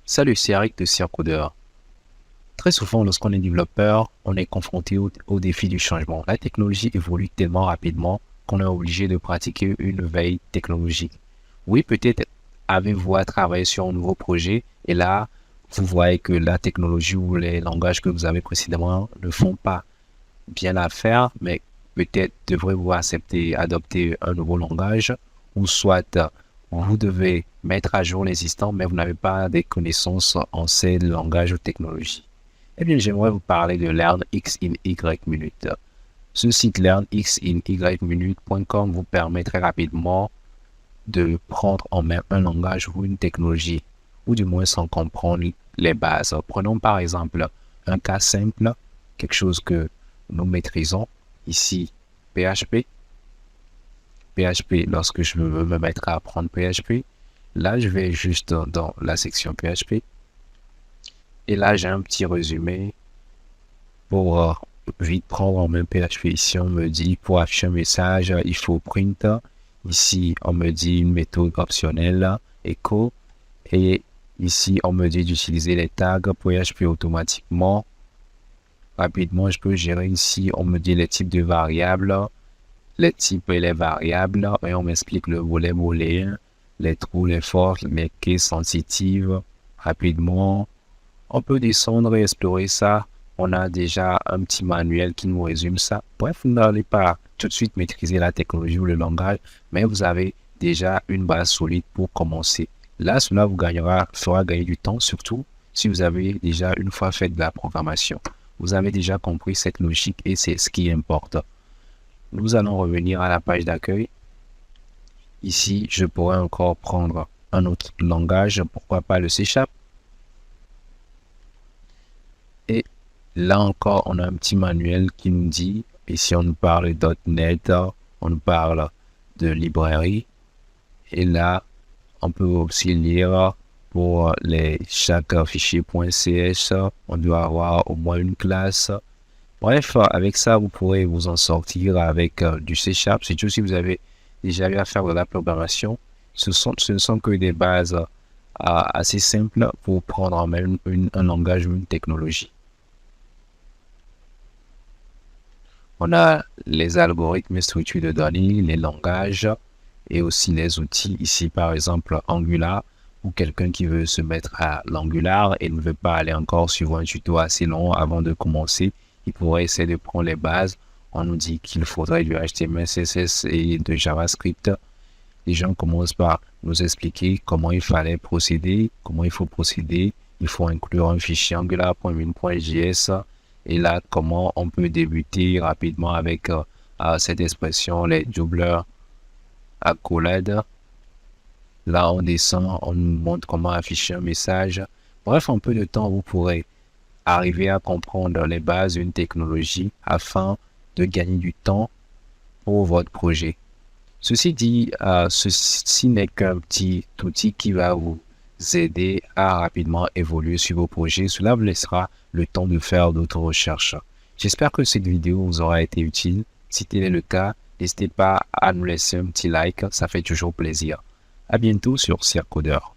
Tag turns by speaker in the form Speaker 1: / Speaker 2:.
Speaker 1: Salut, c'est Eric de Circodeur. Très souvent, lorsqu'on est développeur, on est confronté au défi du changement. La technologie évolue tellement rapidement qu'on est obligé de pratiquer une veille technologique. Oui, peut-être avez-vous à travailler sur un nouveau projet et là, vous voyez que la technologie ou les langages que vous avez précédemment ne font pas bien l'affaire, mais peut-être devrez-vous adopter un nouveau langage ou soit vous devez mettre à jour l'existant, mais vous n'avez pas des connaissances en ces langages ou technologies. Eh bien, j'aimerais vous parler de Learn X in Y Minute. Ce site learnxinYminute.com vous permet très rapidement de prendre en main un langage ou une technologie, ou du moins sans comprendre les bases. Prenons par exemple un cas simple, quelque chose que nous maîtrisons. Ici, PHP. PHP, lorsque je veux me mettre à apprendre PHP, là, je vais juste dans la section PHP. Et là, j'ai un petit résumé pour vite prendre en main PHP. Ici, on me dit pour afficher un message, il faut print. Ici, on me dit une méthode optionnelle, echo. Et ici, on me dit d'utiliser les tags PHP automatiquement. Rapidement, je peux gérer ici. On me dit les types de variables, les types et les variables. Et on m'explique le volet booléen, les trous, les forces, les cases sensitives. Rapidement, on peut descendre et explorer ça. On a déjà un petit manuel qui nous résume ça. Bref, vous n'allez pas tout de suite maîtriser la technologie ou le langage, mais vous avez déjà une base solide pour commencer. Là, cela vous fera gagner du temps, surtout si vous avez déjà une fois fait de la programmation. Vous avez déjà compris cette logique et c'est ce qui importe. Nous allons revenir à la page d'accueil. Ici, je pourrais encore prendre un autre langage, pourquoi pas le C#. Et là encore, on a un petit manuel qui nous dit, ici on nous parle de .NET, on nous parle de librairie. Et là, on peut aussi lire pour chaque fichier .cs, on doit avoir au moins une classe. Bref, avec ça, vous pourrez vous en sortir avec du C#. Surtout si vous avez déjà eu à faire de la programmation. Ce ne sont que des bases assez simples pour prendre en main un langage ou une technologie. On a les algorithmes et structures de données, les langages et aussi les outils. Ici, par exemple, Angular, ou quelqu'un qui veut se mettre à l'Angular et ne veut pas aller encore sur un tuto assez long avant de commencer, il pourrait essayer de prendre les bases. On nous dit qu'il faudrait du HTML, CSS et de JavaScript. Les gens commencent par nous expliquer comment il fallait procéder, comment il faut procéder. Il faut inclure un fichier angular.min.js. Et là, comment on peut débuter rapidement avec cette expression, les doubleurs accolades. Là, on descend, on nous montre comment afficher un message. Bref, en peu de temps, vous pourrez arriver à comprendre les bases d'une technologie afin de gagner du temps pour votre projet. Ceci dit, ceci n'est qu'un petit outil qui va vous aider à rapidement évoluer sur vos projets. Cela vous laissera le temps de faire d'autres recherches. J'espère que cette vidéo vous aura été utile. Si tel est le cas, n'hésitez pas à nous laisser un petit like, ça fait toujours plaisir. À bientôt sur Circodeur.